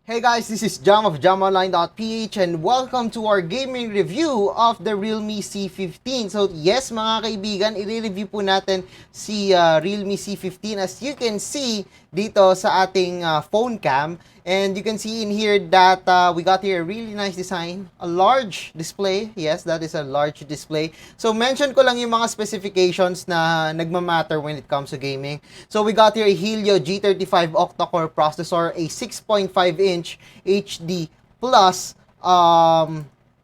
Hey guys, this is Jam of jamonline.ph and welcome to our gaming review of the realme C15. So yes mga kaibigan, i-review po natin si realme C15 as you can see dito sa ating phone cam. And you can see in here that we got here a really nice design, a large display. Yes, that is a large display. So mention ko lang yung mga specifications na nagmamatter when it comes to gaming. So we got here a Helio G35 octa-core processor, a 6.5-inch HD plus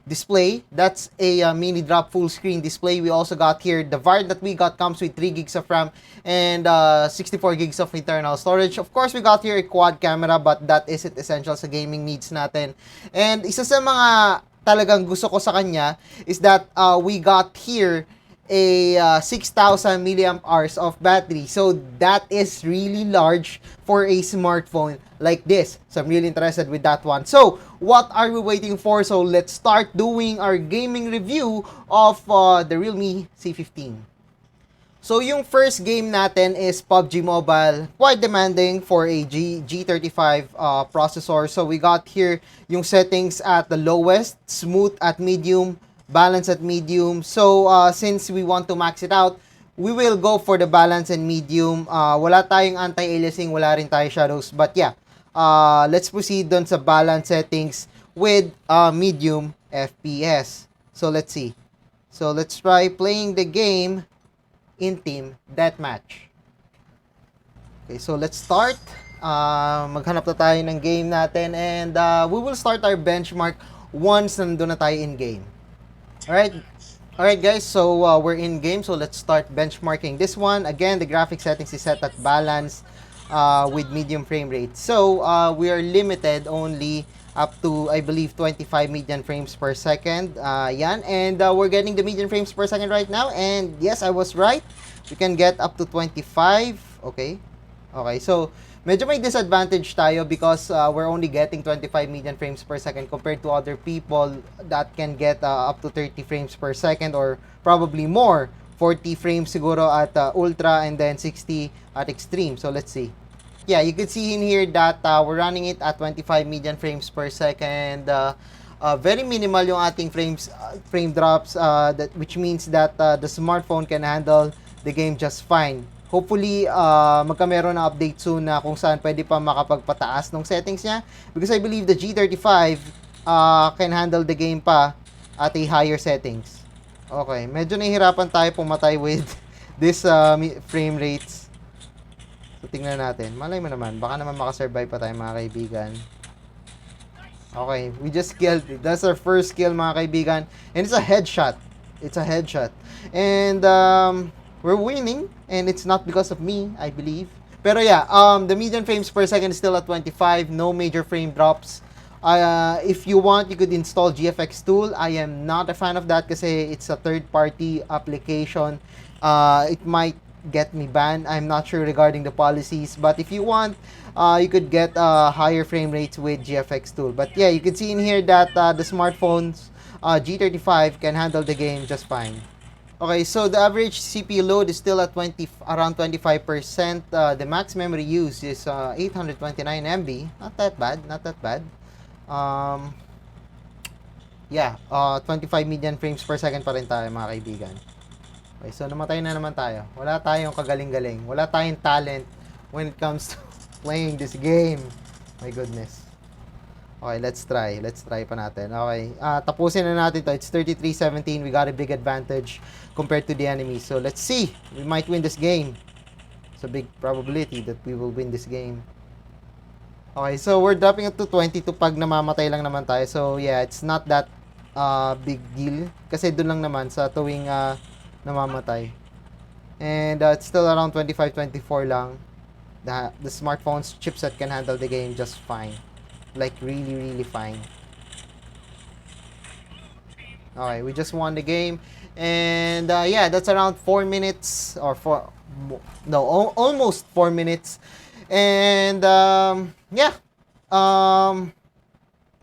display. That's a mini drop full screen display. We also got here the variant that we got comes with 3 gigs of RAM and 64 gigs of internal storage. Of course, we got here a quad camera, but that isn't essential sa gaming needs natin. And isa sa mga talagang gusto ko sa kanya is that we got here a 6,000 milliamp hours of battery. So that is really large for a smartphone like this. So I'm really interested with that one. So what are we waiting for? So let's start doing our gaming review of the realme C15. So yung first game natin is PUBG Mobile. Quite demanding for a G35 processor. So we got here yung settings at the lowest, smooth at medium, balance at medium. So since we want to max it out, we will go for the balance and medium. Wala tayong anti-aliasing, wala rin tayo shadows. But yeah, let's proceed dun sa balance settings with medium FPS. So let's see. So let's try playing the game in team deathmatch. Okay, so let's start. Maghanap na tayo ng game natin and we will start our benchmark once nandun na tayo in game. Alright guys, so we're in game, so let's start benchmarking this one. Again, the graphic settings is set at balance with medium frame rate. So we are limited only up to, I believe, 25 median frames per second. Yan, and we're getting the median frames per second right now. And yes, I was right. We can get up to 25. Okay, so medyo may disadvantage tayo because we're only getting 25 median frames per second compared to other people that can get up to 30 frames per second or probably more. 40 frames siguro at ultra and then 60 at extreme. So let's see. Yeah, you could see in here that we're running it at 25 median frames per second. Very minimal yung ating frame drops, which means that the smartphone can handle the game just fine. Hopefully, magkameron na update soon na kung saan pwede pa makapagpataas ng settings niya. Because I believe the G35 can handle the game pa at a higher settings. Okay, medyo nahihirapan tayo pumatay with this frame rates. So, tingnan natin. Malay mo naman, baka naman makasurvive pa tayo mga kaibigan. Okay, we just killed it. That's our first kill mga kaibigan. And it's a headshot. It's a headshot. And we're winning. And it's not because of me, I believe. Pero yeah, the median frames per second is still at 25. No major frame drops. If you want, you could install GFX tool. I am not a fan of that kasi it's a third-party application. It might get me banned. I'm not sure regarding the policies. But if you want, you could get higher frame rates with GFX tool. But yeah, you can see in here that the smartphone's G35 can handle the game just fine. Okay, so the average CPU load is still at around 25%. The max memory use is 829 MB. Not that bad, not that bad. Yeah, 25 median frames per second pa rin tayo mga kaibigan. Okay, so namatay na naman tayo. Wala tayong kagaling-galing. Wala tayong talent when it comes to playing this game. My goodness. Okay, let's try. Let's try pa natin. Okay, tapusin na natin to. It's 33-17. We got a big advantage compared to the enemy. So, let's see. We might win this game. It's a big probability that we will win this game. Okay, so we're dropping it to 22 pag namamatay lang naman tayo. So, yeah, it's not that big deal. Kasi dun lang naman sa tuwing namamatay. And it's still around 25-24 lang. The smartphone's chipset can handle the game just fine. Like really, really fine. Okay, we just won the game. And yeah, that's around 4 minutes or almost 4 minutes. And yeah,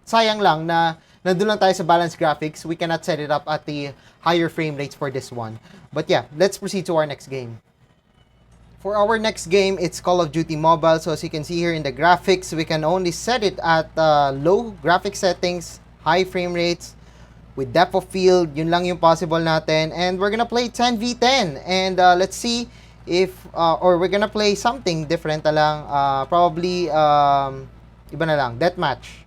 sayang lang na nandun lang tayo sa balance graphics. We cannot set it up at the higher frame rates for this one. But yeah, let's proceed to our next game. For our next game, it's Call of Duty Mobile. So as you can see here in the graphics, we can only set it at low graphic settings, high frame rates, with depth of field. Yun lang yung possible natin. And we're gonna play 10v10. And let's see if, or we're gonna play something different na lang. Probably, iba na lang, deathmatch.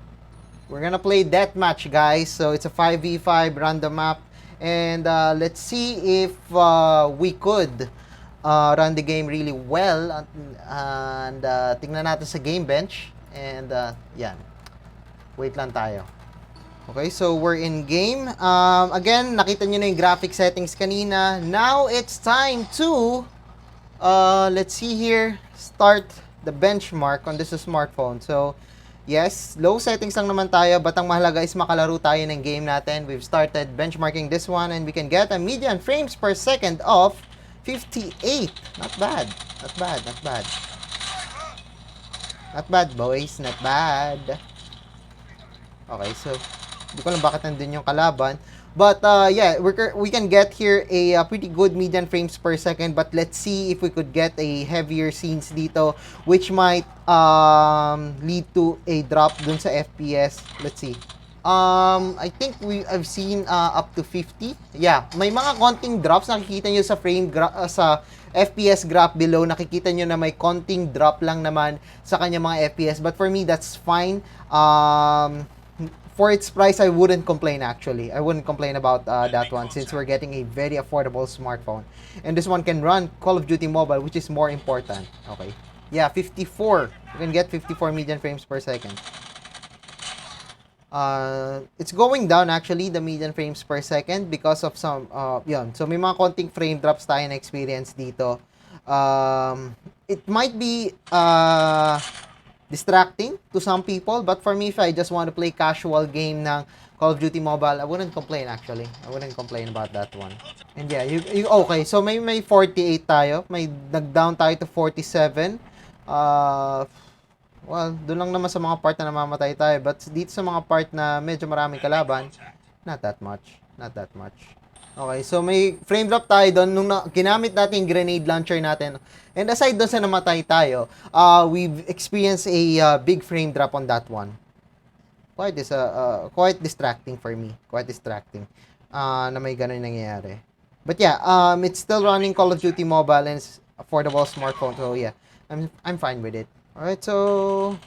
We're gonna play deathmatch, guys. So it's a 5v5 random map. And let's see if we could run the game really well. And tingnan natin sa game bench. And yan. Wait lang tayo. Okay, so we're in game. Again, nakita nyo na yung graphic settings kanina. Now it's time to, let's see here, start the benchmark on this smartphone. So, yes, low settings lang naman tayo, but ang mahalaga is makalaro tayo ng game natin. We've started benchmarking this one, and we can get a median frames per second of 58. Not bad. Not bad. Not bad. Not bad, boys. Not bad. Okay, so hindi ko lang bakit nandun yung kalaban. But yeah, we can get here a pretty good median frames per second. But let's see if we could get a heavier scenes dito, which might lead to a drop dun sa FPS. Let's see. I think I've seen up to 50. Yeah, may mga konting drops. Nakikita nyo sa sa FPS graph below. Nakikita nyo na may konting drop lang naman sa kanya mga FPS. But for me, that's fine. For its price, I wouldn't complain actually. I wouldn't complain about that one since we're getting a very affordable smartphone. And this one can run Call of Duty Mobile, which is more important. Okay. Yeah, 54. You can get 54 median frames per second. It's going down actually, the median frames per second because of some, yun. So may mga konting frame drops tayo na experience dito. It might be, distracting to some people, but for me, if I just want to play casual game ng Call of Duty Mobile, I wouldn't complain actually. I wouldn't complain about that one. And yeah, okay, so may 48 tayo. May nag-down tayo to 47. Well, doon lang naman sa mga part na namamatay tayo, but dito sa mga part na medyo maraming kalaban, not that much. Not that much. Okay, so may frame drop tayo doon nung ginamit natin yung grenade launcher natin. And aside doon sa namatay tayo, we've experienced a big frame drop on that one. Quite distracting for me. Quite distracting na may ganun nangyayari. But yeah, it's still running Call of Duty Mobile and it's affordable smartphone. So yeah, I'm fine with it. Alright, so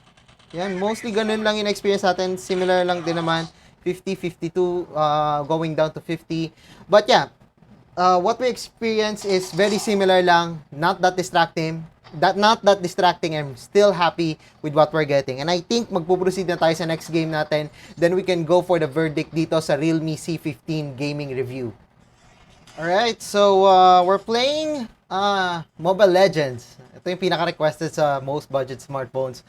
yan, mostly ganun lang yung experience natin. Similar lang din naman. 50, 52, going down to 50. But yeah, what we experience is very similar lang, not that distracting. Not that distracting. I'm still happy with what we're getting. And I think magpo-proceed na tayo sa next game natin. Then we can go for the verdict dito sa realme C15 gaming review. Alright, so we're playing Mobile Legends. Ito yung pinaka-requested sa most budget smartphones.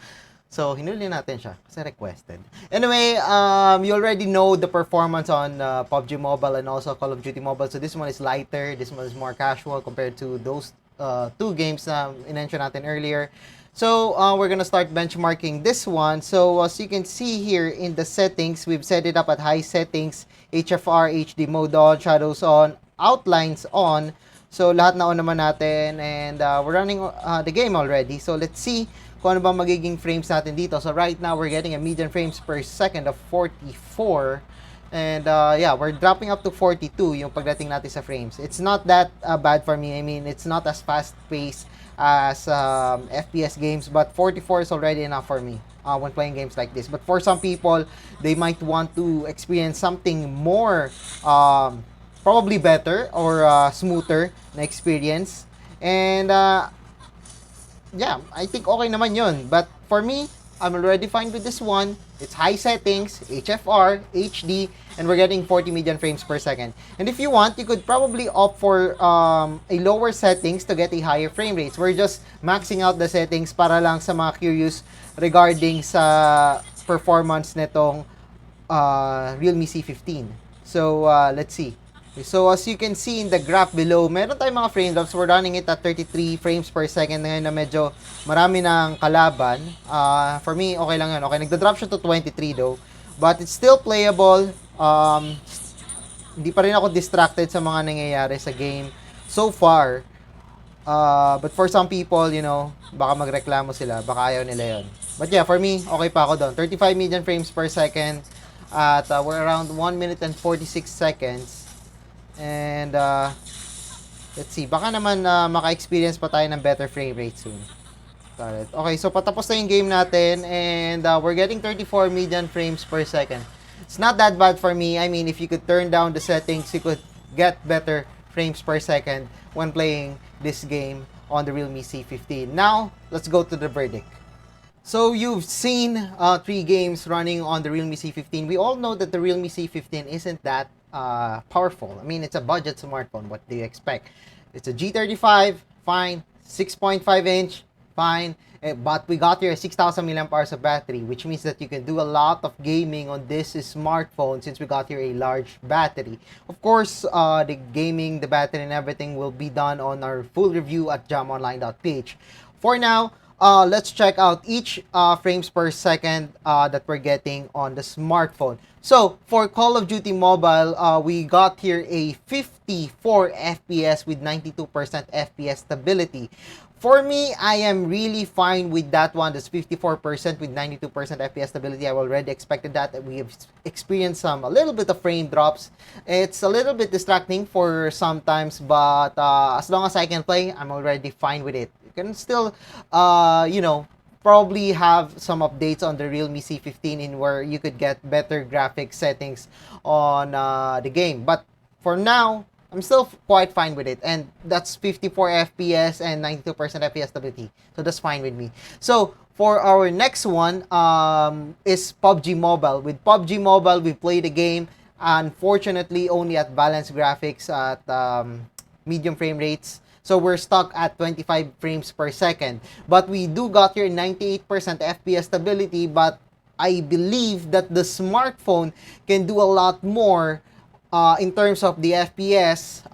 So, hinuli natin siya kasi requested. Anyway, you already know the performance on PUBG Mobile and also Call of Duty Mobile. So, this one is lighter. This one is more casual compared to those two games na in-mention natin earlier. So, we're gonna start benchmarking this one. So, as you can see here in the settings, we've set it up at high settings, HFR, HD mode on, shadows on, outlines on. So, lahat na on naman natin. And we're running the game already. So, let's see kung ano ba magiging frames natin dito. So, right now, we're getting a median frames per second of 44. And, yeah, we're dropping up to 42 yung pagdating natin sa frames. It's not that bad for me. I mean, it's not as fast-paced as FPS games. But 44 is already enough for me when playing games like this. But for some people, they might want to experience something more, probably better or smoother na experience. And, yeah, I think okay naman yun. But for me, I'm already fine with this one. It's high settings, HFR, HD, and we're getting 40 median frames per second. And if you want, you could probably opt for a lower settings to get a higher frame rates. We're just maxing out the settings para lang sa mga curious regarding sa performance nitong realme C15. So, let's see. So, as you can see in the graph below, meron tayong mga frame drops. We're running it at 33 frames per second ngayon na medyo marami ng kalaban. For me, okay lang yun. Okay, nagda-drop siya to 23 though. But it's still playable. Hindi pa rin ako distracted sa mga nangyayari sa game so far. But for some people, you know, baka magreklamo sila, baka ayaw nila yon. But yeah, for me, okay pa ako doon. 35 million frames per second at we're around 1 minute and 46 seconds. And let's see, baka naman maka-experience pa tayo ng better frame rate soon. Got it. Okay, so patapos na yung game natin and we're getting 34 million frames per second. It's not that bad for me. I mean, if you could turn down the settings, you could get better frames per second when playing this game on the realme C15. Now, let's go to the verdict. So you've seen 3 games running on the realme C15. We all know that the realme C15 isn't that powerful. I mean, it's a budget smartphone. What do you expect? It's a G35, fine. 6.5-inch, fine. But we got here a 6,000 milliamp hours of battery, which means that you can do a lot of gaming on this smartphone since we got here a large battery. Of course, the gaming, the battery, and everything will be done on our full review at jamonline.ph. For now, let's check out each frames per second that we're getting on the smartphone. So, for Call of Duty Mobile, we got here a 54 FPS with 92% FPS stability. For me, I am really fine with that one. That's 54% with 92% FPS stability. I already expected that. We have experienced a little bit of frame drops. It's a little bit distracting for sometimes, but as long as I can play, I'm already fine with it. You can still, you know, probably have some updates on the realme C15 in where you could get better graphic settings on the game. But for now, I'm still quite fine with it. And that's 54 FPS and 92% FPS stability. So that's fine with me. So for our next one is PUBG Mobile. With PUBG Mobile, we play the game. Unfortunately, only at balanced graphics at medium frame rates. So we're stuck at 25 frames per second. But we do got here 98% FPS stability. But I believe that the smartphone can do a lot more in terms of the FPS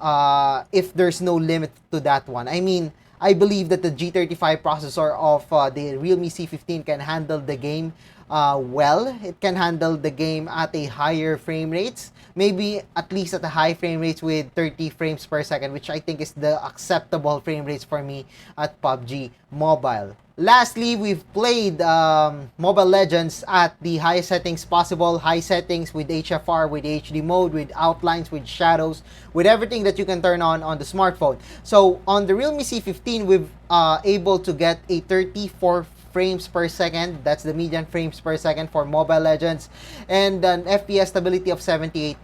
if there's no limit to that one. I mean, I believe that the G35 processor of the realme C15 can handle the game well. It can handle the game at a higher frame rates, maybe at least at a high frame rates with 30 frames per second, which I think is the acceptable frame rates for me at PUBG Mobile. Lastly, we've played Mobile Legends at the highest settings possible. High settings with HFR, with HD mode, with outlines, with shadows, with everything that you can turn on the smartphone. So on the realme C15, we've able to get a 34 frames per second. That's the median frames per second for Mobile Legends, and an FPS stability of 78%.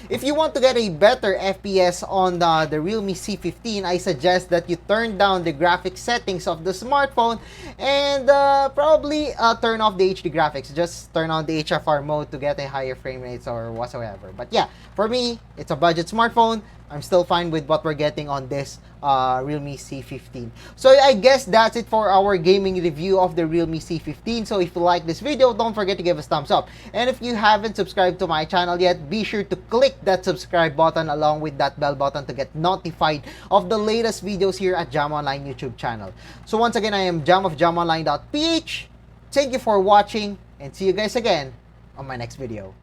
If you want to get a better FPS on the realme C15, I suggest that you turn down the graphic settings of the smartphone and probably turn off the HD graphics. Just turn on the HFR mode to get a higher frame rates or whatsoever. But yeah, for me, it's a budget smartphone. I'm still fine with what we're getting on this realme C15. So I guess that's it for our gaming review of the realme C15. So if you like this video, don't forget to give us thumbs up. And if you haven't subscribed to my channel yet, be sure to click that subscribe button along with that bell button to get notified of the latest videos here at Jam Online YouTube channel. So once again, I am Jam of jamonline.ph. Thank you for watching and see you guys again on my next video.